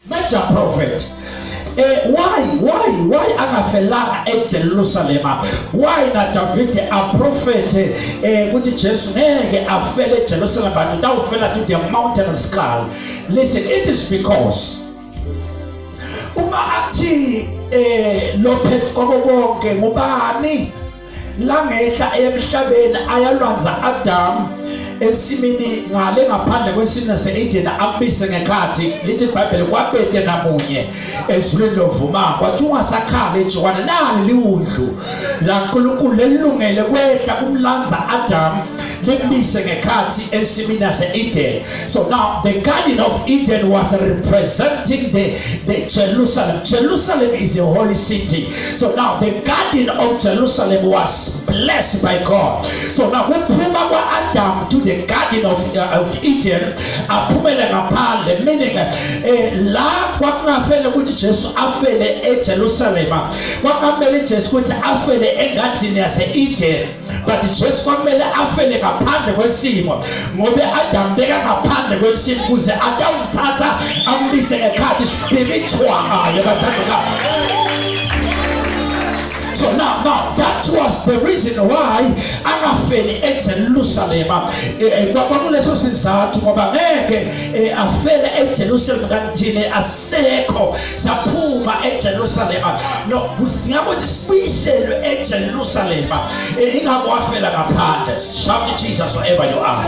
major prophet. Why angafelanga eJerusalem? Why na David a prophet ukuthi Jesu ngeke afele eJerusalem but utawufela to the mountain of skull? Listen, it is because uma athi lophet konke ngubani la ngehla emhlabeni ayalwanza Adam esimini ngale ngaphandle kwesina se-Eden ambise ngekhathi lithi iBhayibheli kwabete namunye ezulwini lovuma kwathi ungasakhali eJohane nani liwundlu la uNkulunkulu lelungele kwehla kumlanza Adam limbise ngekhathi esimini se-Eden. So now the Garden of Eden was representing the Jerusalem. Jerusalem is a holy city. So now the Garden of Jerusalem was blessed by God. So now uphuma kwa Adam to the Garden of Eden aphumele ngaphandle, meaning la kwakungafele ukuthi Jesu afele eJerusalem, kwakumele Jesu ukuthi afele engadini yase-Eden, but Jesu kwakumele afele ngaphandle kwesimo ngoba Adam beka ngaphandle kwesimo kuze atawuthatha ambise ngekhathi spiritual yabathandeka. So now that was the reason why angafeli eJerusalem. Kwakuleso sizathu ngoba ngeke afele eJerusalem kanti asekho saphuma eJerusalem. No, kusidinga ukuthi sibuyiselwe eJerusalem. Ingakwafela ngaphandle. Shout to Jesus wherever you are.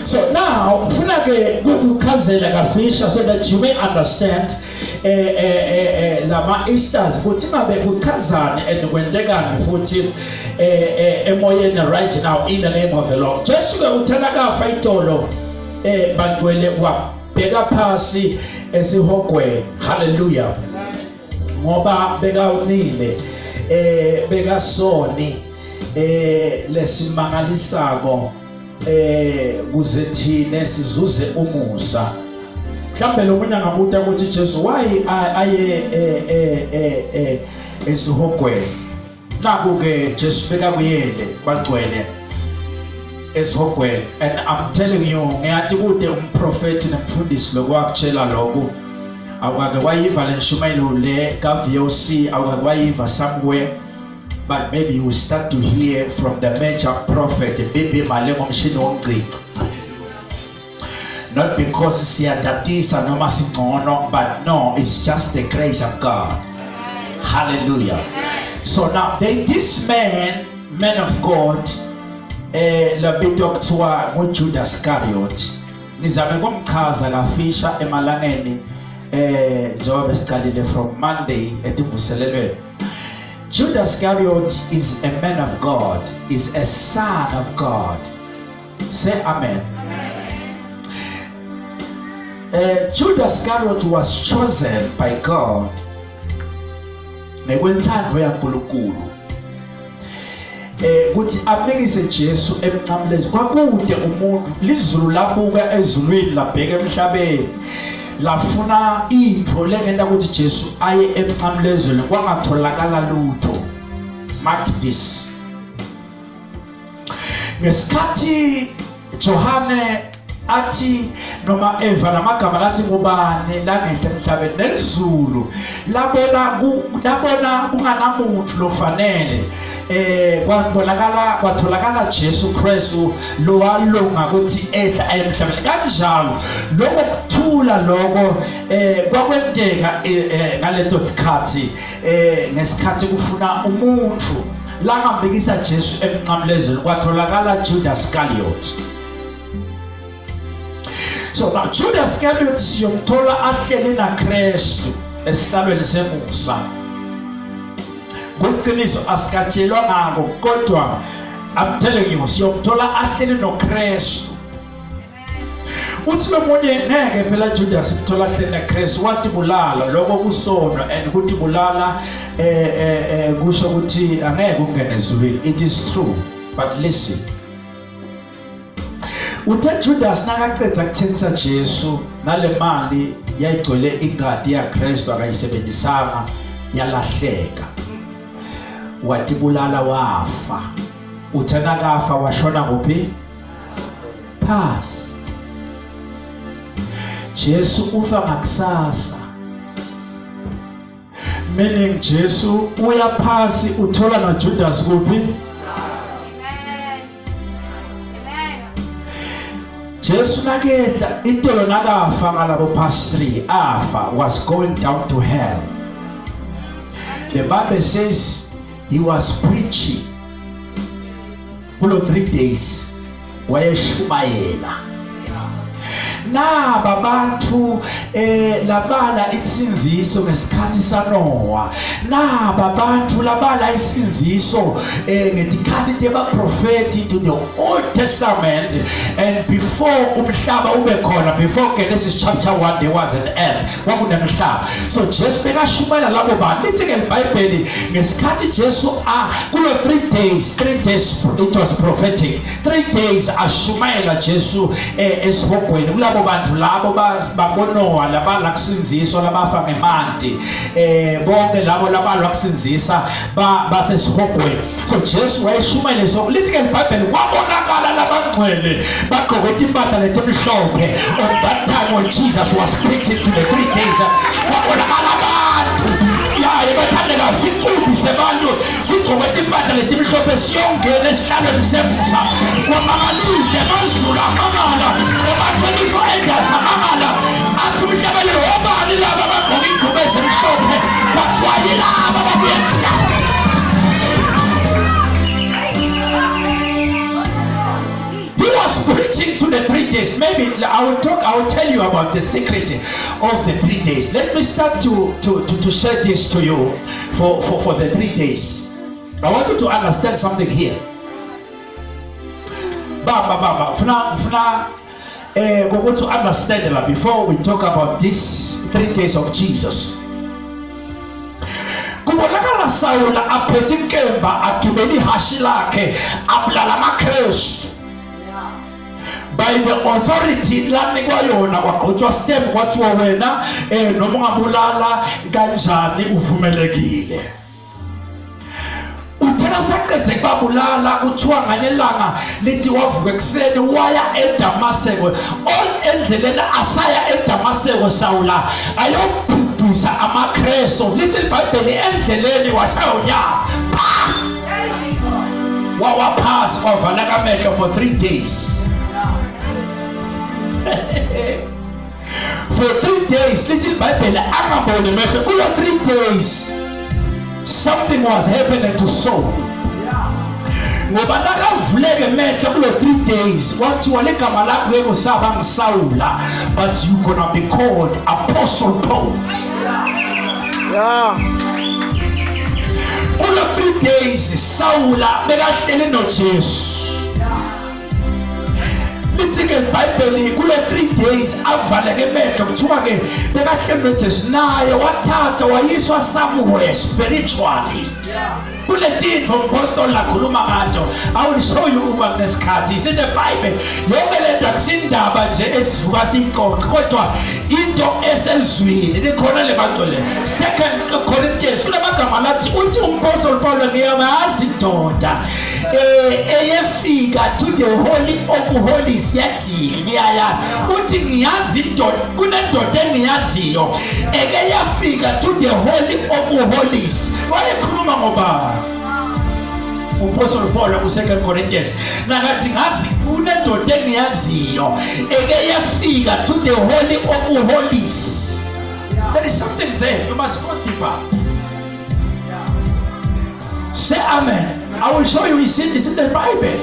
So now ngifuna ke ukuchazela kafisha so that you may understand lama Easters ukuthi ngabe kuchazane and kwendekani futhi emoyeni right now in the name of the Lord. Jesu ke uthana kafa itolo bangcwele wabheka phasi esihogweni. Hallelujah. Ngoba beka unile beka soni lesimangalisako kuze thine sizuze umusa. Mhlambe lo munye angabuta ukuthi Jesu why aye esihogweni. Naku ke Jesu beka kuyele kwagcwele esihogweni, and I'm telling you ngiyathi kude umprofeti nomfundisi lokwakutshela lokho awake wayiva lenshumayelo le kaVOC awake wayiva somewhere. But maybe you will start to hear from the major prophet, not because siyatatisa noma singcono, but no, it's just the grace of God. Hallelujah. So now this man of God, labitwa kuthiwa nguJudas Iscariot. Nizame kumchaza kafisha emalangeni njengoba siqalile from Monday etimvuselelweni. Judas Iscariot is a man of God, is a son of God. Say amen. Judas Iscariot was chosen by God. Nekwenzando yaNkulunkulu. Kuthi abekise Jesu emncamlezi kwakude umuntu lizulu labuka ezulwini labheka emhlabeni. Lafuna into lengenda ukuthi Jesu aye emncamlezweni kwangatholakala lutho. Mark this. Ngesikhathi Johane athi noma Eva namagama lathi ngubani la ngehla emhlabeni nelizulu labona kunganamuntu lofanele kwatholakala Jesu Kristu lo walunga ukuthi ehla emhlabeni. Kanjalo lokho kuthula lokho kwakwenteka ngaleto sikhathi ngesikhathi kufuna umuntu la ngambekisa Jesu emncamlezweni kwatholakala Judas Iscariot. So now Judas Iscariot siyomthola ahlele naKristu esihlalweni semusa. Kuqiniso asikatshelwa ngako kodwa I'm telling you siyomthola ahlele noKristu. Uthi lo munye ngeke phela Judas imthola ahlele naKristu wathi bulala lokho kusono and kuthi bulala kusho ukuthi angeke ungene ezulwini. It is true, but listen. Uthe Judas nakaqeda kuthengisa Jesu nale mali yayigcwele ingadi yaKristu akayisebenzisanga yalahleka. Wathi bulala wafa. Uthe nakafa washona kuphi? Phasi. Jesu ufa ngakusasa. Meaning Jesu uyaphasi uthola na Judas kuphi? Jesu nakehla intolo nakafa ngalabo pastry afa was going down to hell. The Bible says he was preaching for 3 days. Wayeshumayela. Na babantu labala isinziso ngesikhathi saNoah. Na babantu labala isinziso ngedikhathi debaprofeti to the Old Testament, and before umhlaba ube khona, before Genesis chapter 1 there was an earth, kwakunemhlaba. So Jesu bekashumayela labo bantu. Lithi ke iBhayibheli ngesikhathi Jesu kulo 3 days it was prophetic. 3 days ashumayela Jesu esibhokweni kulabo bantu labo babonoa labala kusinziswa labafa ngemanti bonke labo labala kusinzisa basesibhokweni. So Jesu wayeshumayela. So lithi ke iBhayibheli kwabonakala labangcwele bagqoke impahla letimhlophe. On that time when Jesus was preaching to the 3 days, kwabonakala abantu ebathandeka sicubi sebantu sigqoke impahla letimhlophe siyongena esihlalo sisemvusa kwamangalise amazulu amangala aba-24 elders amangala athi umhlabelelo wobani laba abagqoke ingubo ezimhlophe bathiwa yilaba babuye. He was preaching to the 3 days. Maybe I will tell you about the secret of the 3 days. Let me start to share this to you for the 3 days. I want you to understand something here. We want to understand that before we talk about these 3 days of Jesus. Kubonakala Saula aphethe inkemba agibela ihashi lakhe abulala amaKristu. By the authority lanikwa yona kwaqhutshwa stem kwathiwa wena noma ungabulala kanjani uvumelekile. Uthena saqedze kwabulala kuthiwa nganyelanga lithi wavuka ekseni waya eDamaseko. On endleleni asaya eDamaseko Saula ayobhubhisa amaKristu. Lithi iBhayibheli endleleni washaya unyasi. Wawaphasi kwavala kamehlo for 3 days. For 3 days, little Bible, for 3 days, something was happening to Saul. Ngoba nakavuleke mehlo kulo 3 days, wathi walegama lakho lekusaba ngiSawula, but you gonna be called Apostle Paul. Kulo 3 days, Sawula bekahleli noJesu. Lithi ke iBhayibheli kulo 3 days avaleke emehlo kuthiwa ke bekahleli noJesu naye wathatha wayiswa somewhere spiritually. Kule tinto umpostoli lakhuluma ngazo. I will show you uba kunesikhathi ise the Bible yonke lento akusindaba nje esivuka siyixoxe kodwa into esezwini likhona le bantu le. 2 Corinthians kulamagama lathi uthi umpostoli Paul ngiyamazi indoda eyefika to the holy of holies yajika ngiyaya uthi ngiyazi indoda kunendoda engiyaziyo eke yafika to the holy of holies. Wayekhuluma ngoba umpostoli Paul ku2 Corinthians nakathi ngazi kunendoda engiyaziyo eke yafika to the holy of holies. There is something there. You must go deeper. Say amen. I will show you. It's in the Bible.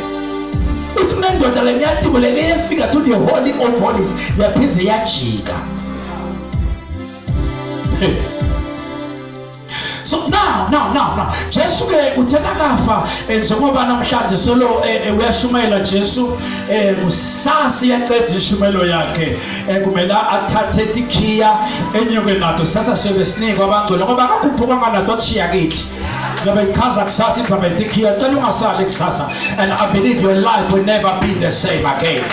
Uthi kunendoda lenyathi kuleke yafika to the holy of holies yaphinze yajika. So now Jesu ke uthena kafa njengoba namhlanje solo uyashumayela Jesu usasi yaqedza ishumelo yakhe kumela athathe tikhiya enyokwe nato sasa sebesinikwa abangcwele ngoba akakhuphuka nganato akushiya kithi ngabe ikhaza kusasa indaba tikhiya cela ungasali kusasa, and I believe your life will never be the same again.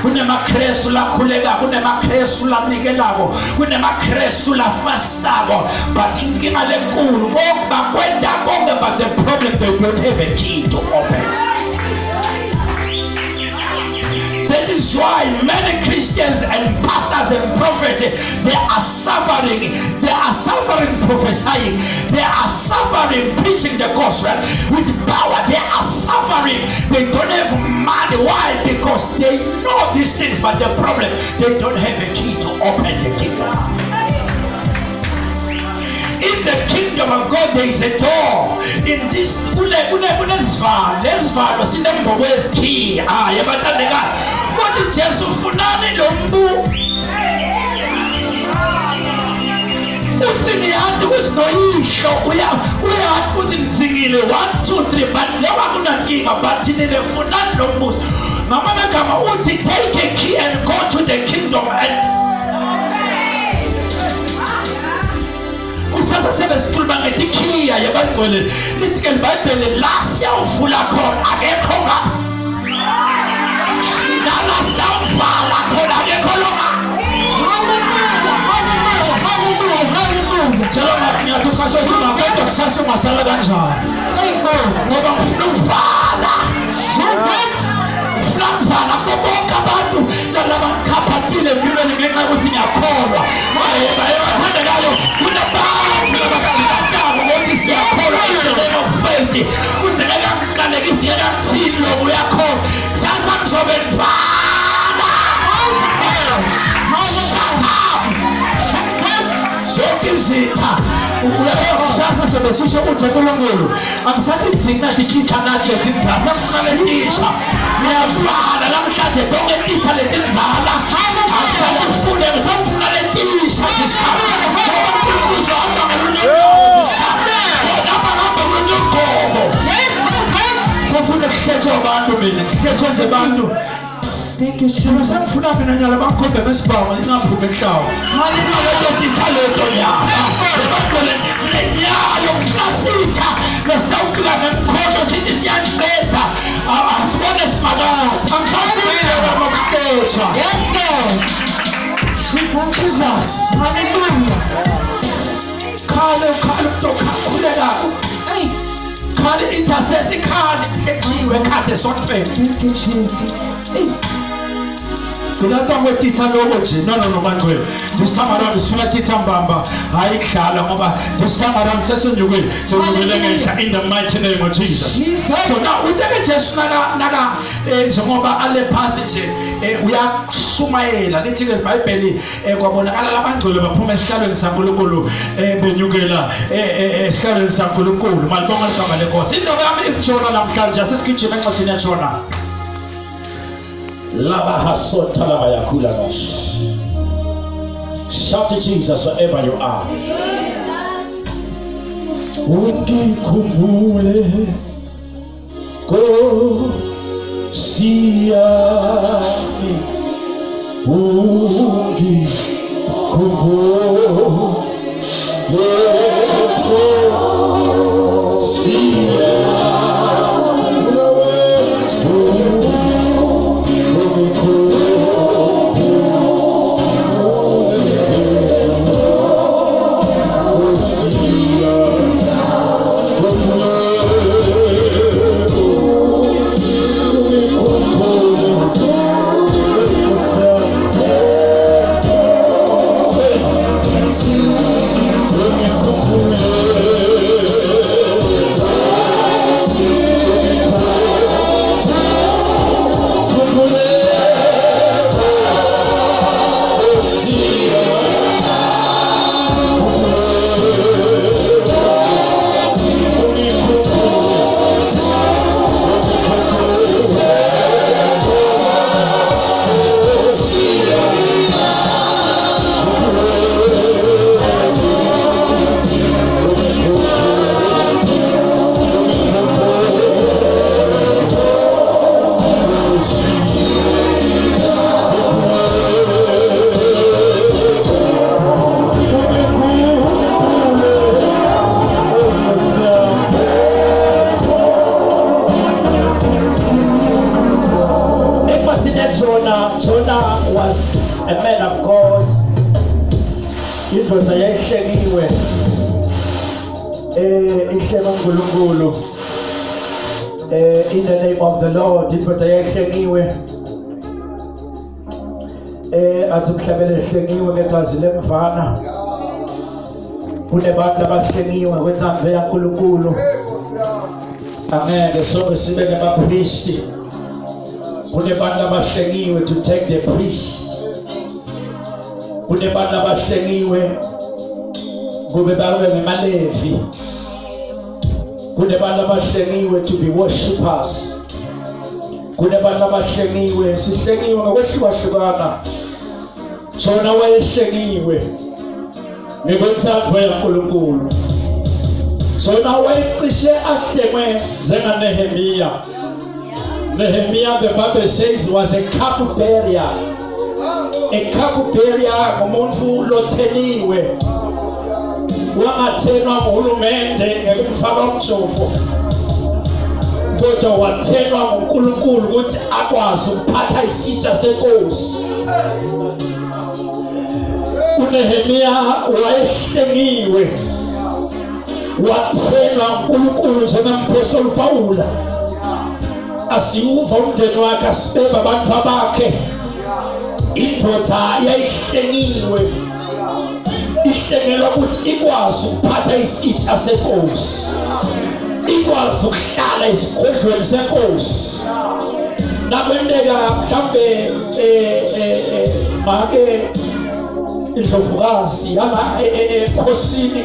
KunemaKristu lakhuleka, kunemaKristu lanikelako, kunemaKristu lafastako, but inkinga lenkulu bakwenda konke, but the problem they don't have a key to open. That is is why many Christians and pastors and prophets, they are suffering prophesying, they are suffering preaching the gospel with power, they are suffering, they don't have money. Why? Because they know these things, but the problem, they don't have a key to open the kingdom. In the kingdom of God, there is a door. In this, let's value. See them always key. What is Jesus funani lombu? Utsini hati kusinoisho. Uya kuzinzingile 1, 2, 3. But lewa kuna kinga. But tinele funani lombu. Namana kama uti take a key and go to the kingdom and sasa sebe sikhuluma ngetikhiya yabangcwele lithi ke iBhayibheli la siyawuvula khona akekho nga la siyawuvala khona akekho longa. Tshela ngathi ukasho uma kodwa kusasa ungasala kanjani ngoba ufuna ukuvala bonke abantu laba kaphathile empilweni ngenxa yokuthi ngiyakholwa bayathandekayo kunabantu labafikayo ukuthi siyakholwa indlela of-faith kuze ngakakalekisi ngakathini lobu uyakholwa sasa ngizobe ngivala zonke izitha sasa sebesisho ukuthi uNkulunkulu angisathi thina dikhitha nathi letinzala sasifuna letisha niyavala namhlanje bonke letisha letinzala akusafune ngisafuna letisha disana ngoba uNkulunkulu uzohamba ngolunye Thank you, Jesus. Jesus. Hallelujah. Call it intercession, call it Thank you, Jesus. No, this time around is Mbamba. This time around so in the mighty name of Jesus. So now we take just naga ale passage we are sumayela lithi ke iBhayibheli kwabonakala labangcwele baphuma esikalweni saNkulunkulu benyukela esikalweni saNkulunkulu malibonga ligama lenkosi indaba yami ikutshona namhlanje asesigijima encwadini yatshona laba hasota laba yakula nos. Shout to Jesus wherever you are. Ungikumbule go siami ungikumbule go siami Jonah was a man of God. It was a yesheniwe. In the name of the Lord, it was a yesheniwe. athi mhlabele hlengiwe ngegazi lemvana kunebantu abahlengiwe kwenzandla yaNkulunkulu angeke sonke sibe ngabapriesti kunebantu abahlengiwe to take the priest kunebantu abahlengiwe kube babe ngemaLevi kunebantu abahlengiwe to be worshippers kunebantu abahlengiwe sihlengiwe ngokwehlukahlukana Jona wayehlengiwe ngekwenzandla yaNkulunkulu Jona wayecishe ahlengwe njengaNehemiya Nehemiya the Bible says was a cupbearer ngumuntu lotheniwe wangathenwa nguhulumende ngekufaka umjovo kodwa wathenwa nguNkulunkulu ukuthi akwazi ukuphatha isitsha senkosi uNehemiya wayehlengiwe wathenwa nguNkulunkulu njengampostoli Pawula asiuva umndeni wakhe asibeba abantu bakhe indoda yayihlengiwe ihlengelwa ukuthi ikwazi ukuphatha isitsha senkosi ikwazi ukuhlala esigodlweni senkosi nakwendeka mhlambe make indlovukazi yala ekhosini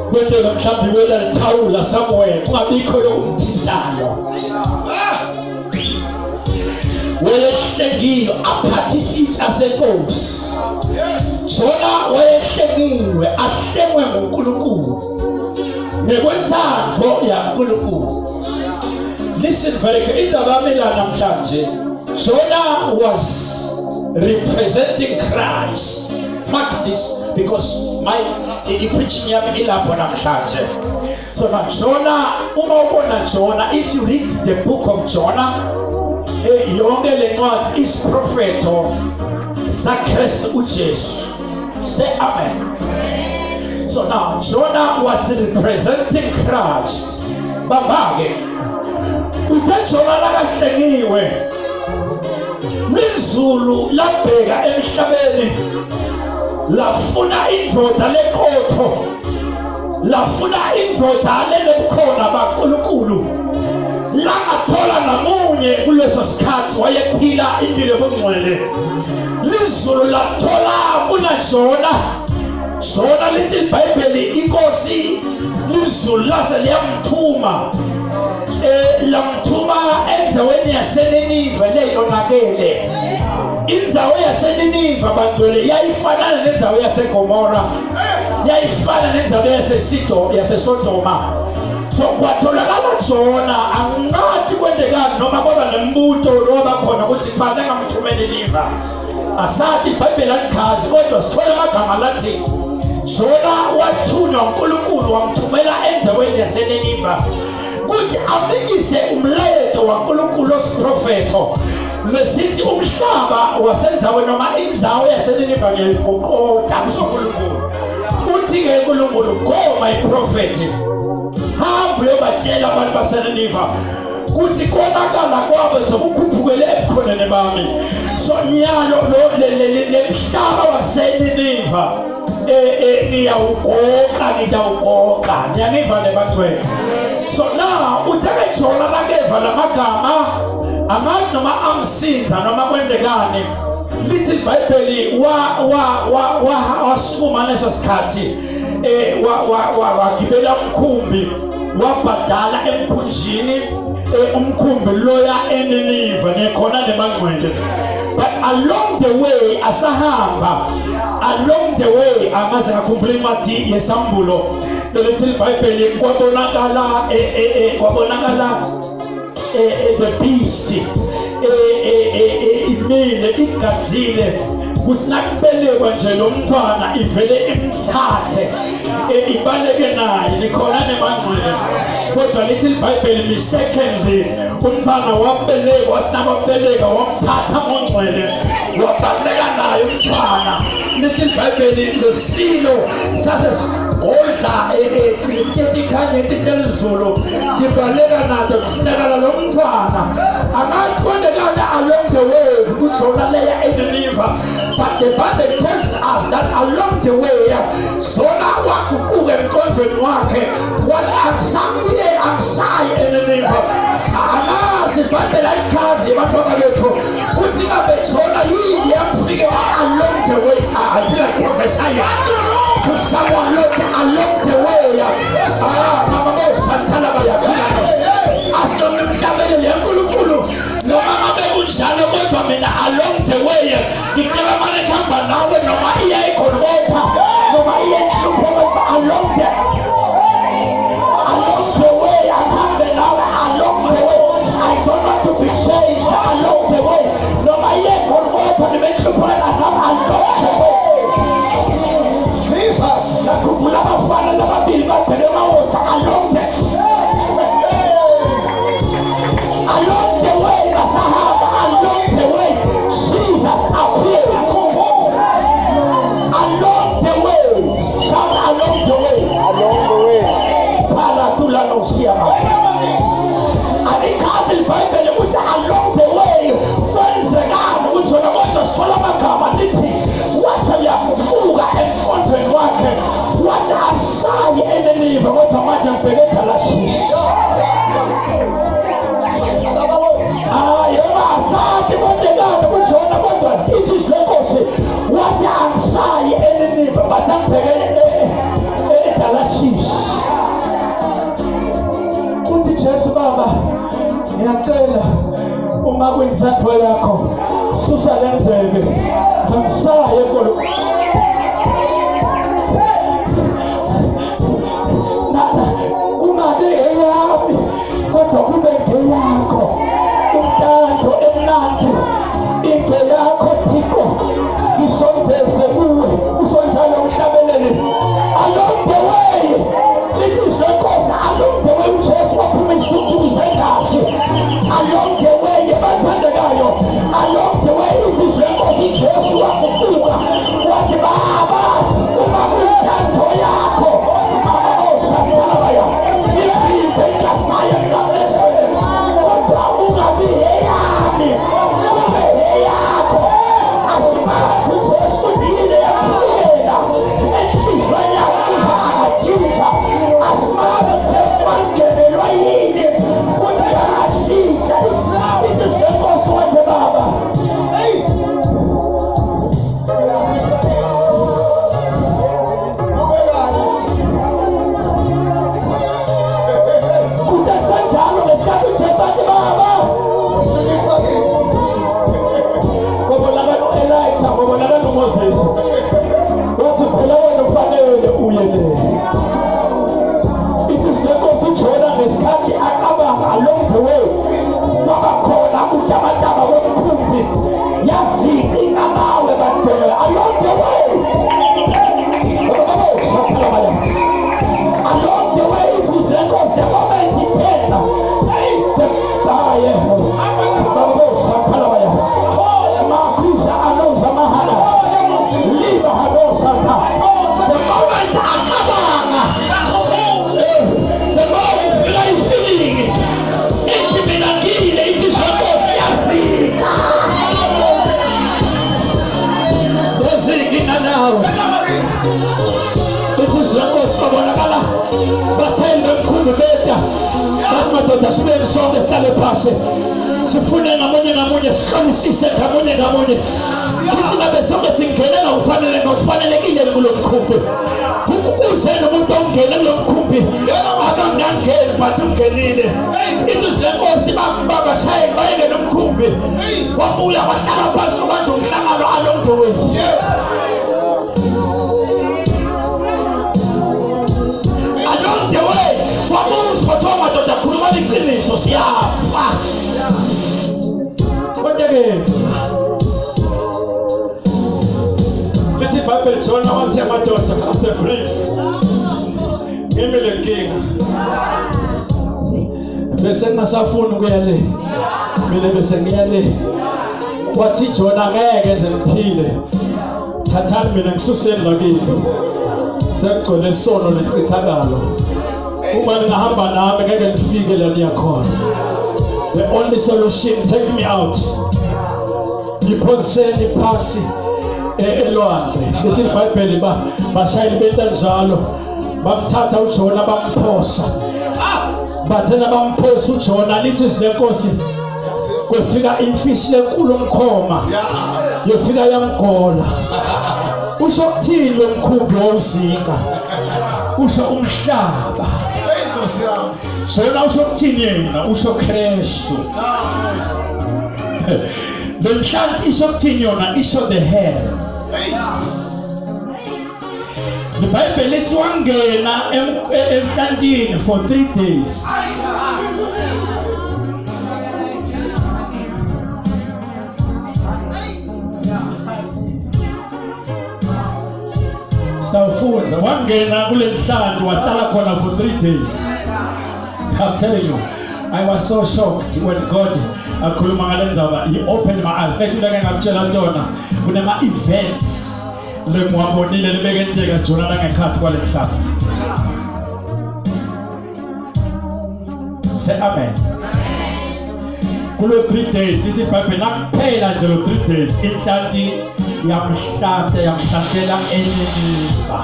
kwendeka mhlambe iwela lithawula somewhere kungabikho lokumthintana wayehlengiwe aphatha isitsha senkosi Jona wayehlengiwe ahlengwe nguNkulunkulu nekwenzandlo yaNkulunkulu listen very good izabamela namhlanje Jona was representing Christ mark this because my preaching yami ilapho namhlanje so now Jona uma ubona Jona if you read the book of Jonah yonke lencwadi is propheto saKristu uJesu say amen so now Jonah was representing Christ babake uthe Jona lakahlengiwe izulu labheka emhlabeni lafuna indoda lekhotho lafuna indoda lelobukhona baNkulunkulu langathola namunye kuleso sikhathi wayephila impilo yobungcwele lizulu lathola kunaJona Jona lithi iBhayibheli inkosi lizulu lase liyamthuma lamthuma endaweni yaseNinive leyonakele indawo yaseNinive bangcwele yayifanana nendawo yaseGomora yayifana nendawo yaseSodoma so kwatholakala Jona angathi kwendekani noma kwaba nembuto loba khona ukuthi kufanele ngamthumele Nineve asathi iBhayibheli alichazi kodwa sithola amagama lathi Jona wathunywa uNkulunkulu wamthumela endaweni yaseNinive kuthi afikise umlayezo waNkulunkulu osiprofeto lesithi umhlaba wasenzaweni noma indzawo yaseNinive ngeyiqoqoda kusoNkulunkulu uthi ke uNkulunkulu go my prophet hamba uyobatshela abantu baseNinive kuthi konakala kwabo sokukhuphukele ebukhoneni bami so nyalo lo lemhlaba waseNinive ngiyawuqoqa ngiyangiva lebantwini so now utheke Jona lakeva lamagama amathi noma amsinza noma kwendekani lithi iBhayibheli wasukuma leso sikhathi wagibela umkhumbi wabhadala emkhunjini umkhumbi loya eNinive nekhona nemangcwele but along the way asahamba along the way amaze ngakhumbula incwadi yesambulo lithi iBhayibheli kwabonakala the beast imile igazile kuthi nakubelekwa nje lo mntwana ivele imthathe ibaleke naye likhona nemangcwele kodwa lithi iBhayibheli mistakenly umntwana wabelekwa sinababeleka wamthatha amangcwele wabaleka naye umntwana lithi iBhayibheli lesilo sasesigodla ikhanya elizulu ngibaleka nazo kufunekala lo mntwana angaqondekana along the way kujona leya eNineveh. But the Bible tells us that along the way zona waguquka emqondweni wakhe wathi angisayi eNineveh. Amazi iBhayibheli ayikhazi abantu bethu kuthi ngabe zona yini yamfika along the way. I feel like prophesying to someone not along the way. Mama Santana Bayakula asome mhlabeni lenkulunkulu noma ngabe kunjalo kodwa mina along the way ngicela manje khamba nawe noma iya eGolgotha noma iya eNhlupho along the way ahambe nawe along the way. I don't want to be changed along the way noma iya eGolgotha noma eNhlupho along the way. Jesus nakukula bafana nababili babhele mawosa along the way basahamba along the way Jesus appeared along the way. Shout along the way phala tula no siyama anikazi iBhayibheli ukuthi along the way kwenzekani kuzona kodwa sithola amagama lithi wase yafuka emqondweni wakhe wathi angisayi eNineve kodwa manje ngibheke eThalashishi. Yeba asathi kodekana kuzona kodwa ithi lenkosi wathi angisayi eNineve but ngibheke eThalashishi. Uthi Jesu Baba ngiyacela uma kuyinzathu yakho susa le ndebe angisayi eGolgotha. Ungabe eyami kodwa kube ngeyakho intando emnandi into yakho Thixo ngisondeze kuwe usonjalo umhlabeleli along the way. It is the cause along the way uJesu waphumisa ukuthi sengazi along the way yebanthandekayo along the way it is the cause uJesu wakufuka wathi Baba uma kuyintando yakho mama osantalabaya ngiphiwe ngasaya ngabesele kodwa ungabi eyami ube eyakho. Asimazi uJesu yini yaphela enhliziyweni yakho akajinja. Asimazi uJesu wangenelwa yini ukuthi akashintsha. It is the cause wathi Baba kutesenjalo ngesikhathi uJesu athi Baba ngobonakala uElijah ngobonakala uMoses wathi phela wena ufanele uye le. It is the cause uJona ngesikhathi aqabanga along the way kwaba khona udabadaba womkhumbi yaziqina nawe badele along the way. Along the way it is the cause the moment itena the fire babo santalabaya makuza anoza mahana liba hadosa ta the moment akabanga the moment feeling intimidakile it is the cause yasika sozikina nawe it is the cause kabonakala basayile mkhulu beta madoda sibele sonke sihlale phasi sifune ngamunye sikhonisise ngamunye kuthi ngabe sonke singenela ufanelekile kulo mkhumbi ukuze nomuntu ongene kulo mkhumbi abangangeni but ungenile. It is the cause babashaye bayeke nomkhumbi wabuya wahlala phansi kwenza umhlangano along the way. Yes. Along the way wabuzwa thola madoda khuluma iqiniso siyafa kodwa-ke lithi iBhayibheli Jona wathi amadoda asebrief ngimi le nkinga bese ngingasafuni ukuya le mina bese ngiya le wathi Jona ngeke enze ngiphile thathani mina ngisuseni lakini sekugcwele isono lechithakalo uma ningahamba nami ngeke ngifike la niyakhona. The only solution, take me out. Ngiphoseni phasi elwandle. Lithi iBhayibheli bashayeli bentanjalo bamthatha uJona bamphosa. Bathena bamphosa uJona lithi silenkosi kwefika imfishi lenkulu omkhoma. Yofika yamgola. Usho ukuthini lo mkhumbi wawuzika? Usho umhlaba. Shona usho ukuthini yena? Usho Kristu. The chant isho ukuthini yona? Isho the hair. The Bible lithi wangena emhlantini for 3 days. Sawufunza wangena kule nhlanti wahlala khona for 3 days. I'm telling you, I was so shocked when God akhuluma ngalendzaba. He opened my eyes. Bekule ngakutshela ntona kunema events lemwabonile lebekenteka Jona langekhathi kwale mhlaba. Say amen. Kulo 3 days lithi iBhayibheli nakuphela nje lo 3 days inhlanti yamhlantela eNiniva.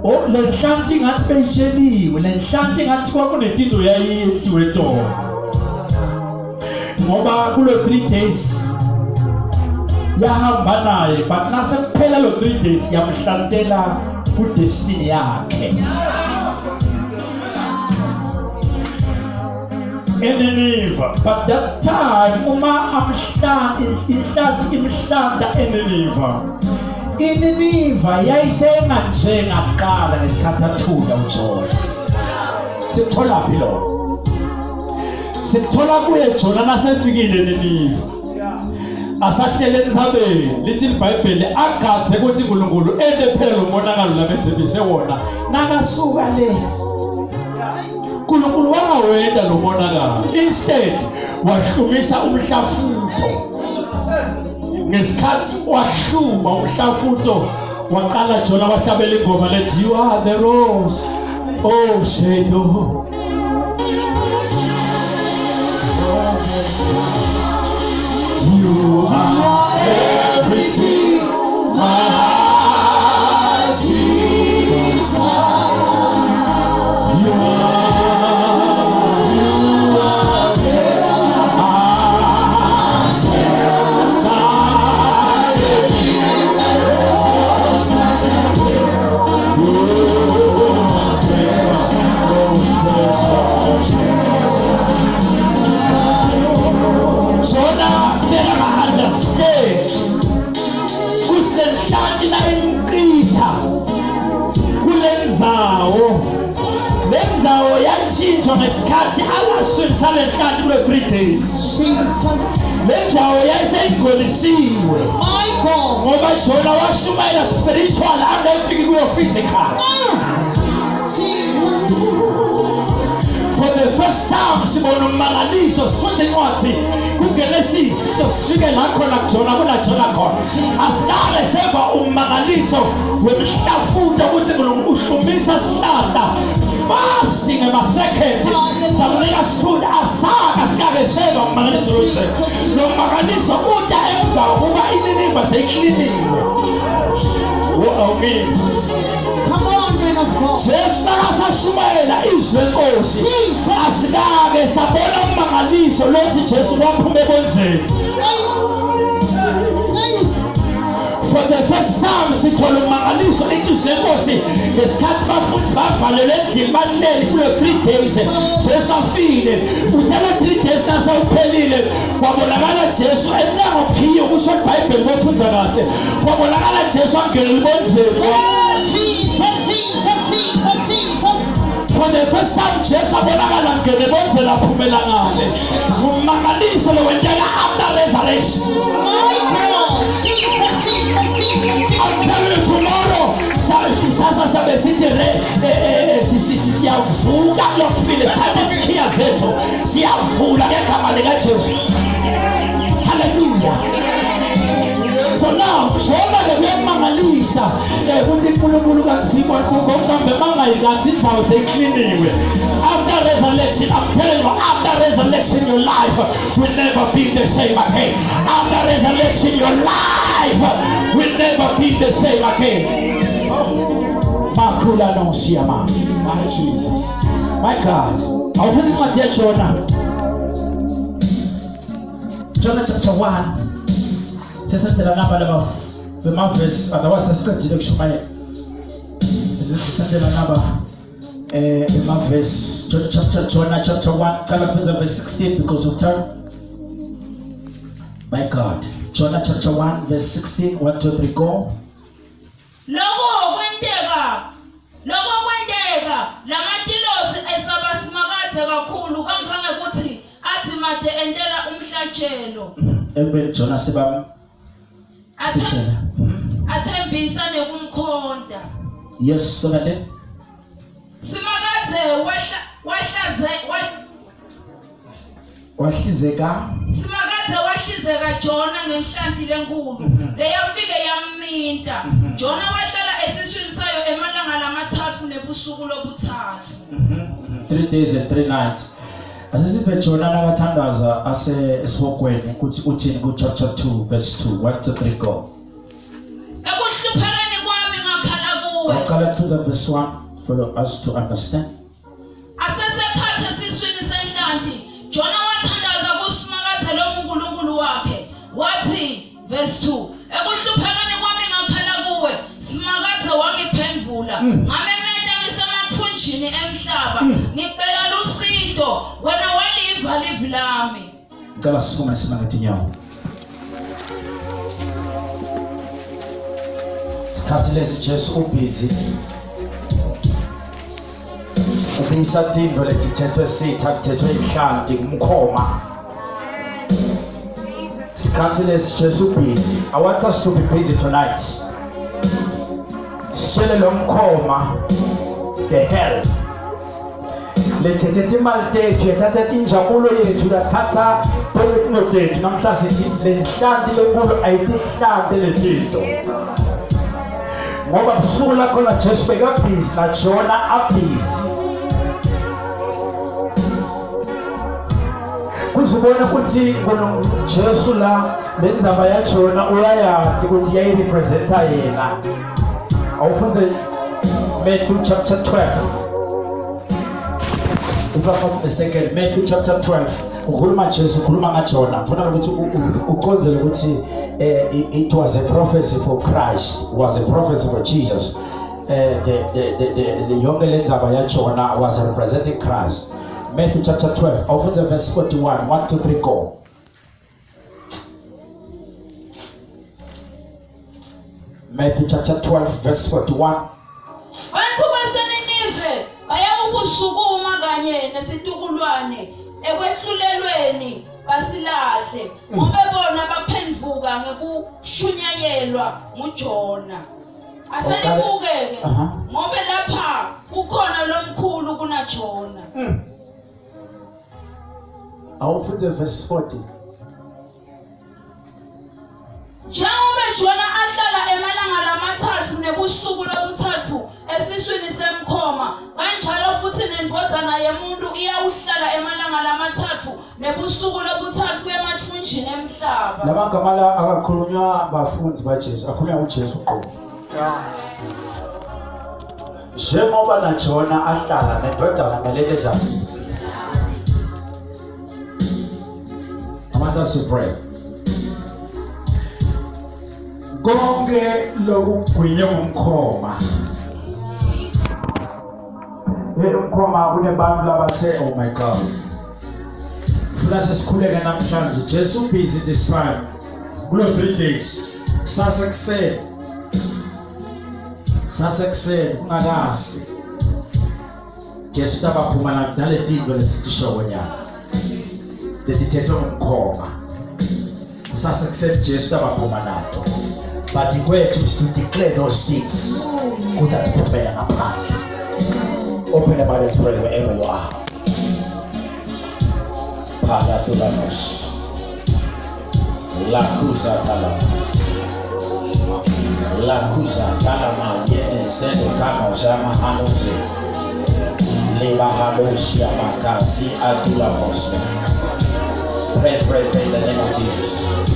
Oh, le nhlanti ngathi beyitsheliwe, le nhlanti ngathi kwakunetinto yayinto etolo. Ngoba kulo 3 days yahamba naye, but nase kuphela lo 3 days yamhlantela ku destiny yakhe. Eniniva, but that time uma inhlanti imhlanta eNiniva. Ininiva yayisenga njengaqala ngesikhathi athula uJona. Sithola phi lo? Sithola kuye Jona nasefikile eNiniva. Asahlele entsabeni lithi iBhayibheli agathe ukuthi uNkulunkulu endephela umonakalo labethembise wona nakasuka le. uNkulunkulu wangawenda lo monakalo. Instead wahlumisa umhlafuto. Ngesikhathi wahluma umhlafuto waqala Jona wahlabela ingoma lethi you are the rose oh shadow. You are everything my heart desires. You are there. I shall not so now then I understand. Kusenhlati la imqitha kulenzawo. Lenzawo yachinjwa ngesikhathi abasunisa lenhlati kule 3 days. Jesus. Lenzawo yayisengolisiwe. My God. Ngoba Jona washumayela spiritual angefiki kuyo physical. Jesus. For the first time sibona umangaliso sifunde incwadi kuGenesis sifike la khona kuJona kunaJona khona asikale seva umangaliso wemhlafuta ukuthi uNkulunkulu uhlumisa sihlahla fasting emasecond samnika sifunda asaka sikake sheba umangaliso loJesu lo mangaliso uda emva kuba ininiva seyikliniwe. What I mean? Come on, man of God. Jesu nakasashumayela izwi lenkosi asikake sabona umangaliso lothi Jesu waphuma ebonzeni. For the first time sithola umangaliso izwi lenkosi ngesikhathi bafuthi bavalelwe endlini bahleli kulo 3 days Jesu afile uthela 3 days nasawuphelile kwabonakala Jesu enyango phiyo kusho iBhayibheli bofunza kahle kwabonakala Jesu angena libonzeni. Jesus, Jesus, Jesus, Jesus. For the first time Jesu abonakala ngene ebonzeni aphumela ngale umangaliso lo wenteka after resurrection. My God. Jesus, Jesus, Jesus. I'll tell you tomorrow. Sasa sabe sithi siyavuka lokufile phansi sikhiya zethu siyavula ngegama lika Jesu. Hallelujah. Ufisa ukuthi uNkulunkulu kanzima ngokuhambe mangayikanzi indzawo seyikliniwe. After resurrection, I'm telling you, after resurrection your life will never be the same again. After resurrection your life will never be the same again. Makula no Siama. My Jesus. My God. I'll tell you what here, Jonah. Jonah chapter 1. Just the number of the verse. Otherwise, I start to look Shumai. This is the number. Verse. Jonah chapter 1. Verse 16 because of time. My God. Jonah chapter 1 verse 16. 1, 2, 3, go. Lokho kwenteka lamatilosi esabasimakaze kakhulu kamfange ukuthi athi made entela umhlatshelo Ebel Jonah sebam athembisa nekumkhonda. Yes, so that Simakaze wahlizeka Jona ngenhlanti lenkulu leyafike yaminta. Jona wahlala esiswini sayo emalanga lamathathu nebusuku lobuthathu. 3 days and 3 nights. Asisibe Jona nakathandaza ase esibokweni ukuthi uthini ku chapter 2 verse 2. 1 to 3 go. Ekuhluphekeni kwami ngakhala kuwe. Aqala kuza verse 1 for us to understand. Asesekhathe esiswini senhlanti Jona wathandaza kuSimakathe lo uNkulunkulu wakhe. Wathi verse 2 ekuhluphekeni kwami ngakhala kuwe Simakathe wangiphendula ngamemeta ngisemathunjini emhlaba ngicela lusindo wena waliva livi lami. Ngicela sisukume simangathi nyawo. Sikhathi lesi Jesu ubusy. Ubisadindo lekithethwe sitha kuthethwe inhlanti kumkhoma. Sikhathi lesi Jesu busy. I want us to be busy tonight. Sishele lo mkhoma the hell. Lethethe imali tethu yathatha injabulo yethu yathatha bonke tethu namhla sithi lenhlanti lenkulu ayitihlanti lezinto. Ngoba busuku lakho na Jesu bekabhizi na Jona abhizi. Kuzibona ukuthi Jesu la lenzaba ya Jona uyayadi ukuthi yayirepresenta yena. Awufunze Matthew chapter 12. If I'm not mistaken, Matthew chapter 12. Ukhuluma Jesu ukhuluma ngaJona. Ufuna ukuthi uqonzele ukuthi it was a prophecy for Christ, it was a prophecy for Jesus. The younger lenzaba ya Jona was representing Christ. Matthew chapter 12, open verse 41, 1 to 3 go. Matthew chapter 12, verse 41. Abantu baseNinive bayawukusukuma kanye nesitukulwane ekwehlulelweni basilahle ngoba bona baphendvuka ngekushunyayelwa nguJona. Aselibukeke ngoba lapha kukhona lomkhulu kunaJona. Awufunze verse 40. Njengoba Jona ahlala emalanga lamathathu nebusuku lobuthathu esiswini semkhoma kanjalo futhi nendvodana yemuntu iyawuhlala emalanga lamathathu nebusuku lobuthathu emathunjini emhlaba. Lamagama la akakhulunywa bafundi baJesu, akhulunywa uJesu qobo. Njengoba na Jona ahlala nendvodana ngelethe njani. I want us to pray. Konke lokugwinya umkhoma. Umkhoma kunebantu labathe oh my God. Funa sesikhuleke namhlanje. Jesu busy this time. Kulo 3 days. Sasekuseni kungakasi. Jesu tabaphuma nale tinto lesithisho nyaka. Letithethwe ngumkhoma. Sasekuseni Jesu tabaphuma nato. But the way is to declare those things. Good at prepare ngaphandle. Open your mouth and pray wherever you are. Palatulanos. Lakuza talamas. La kuza talama yene sele kama jama hanoze. Leba hadoshia makasi atula mosia. Pray in the name of Jesus.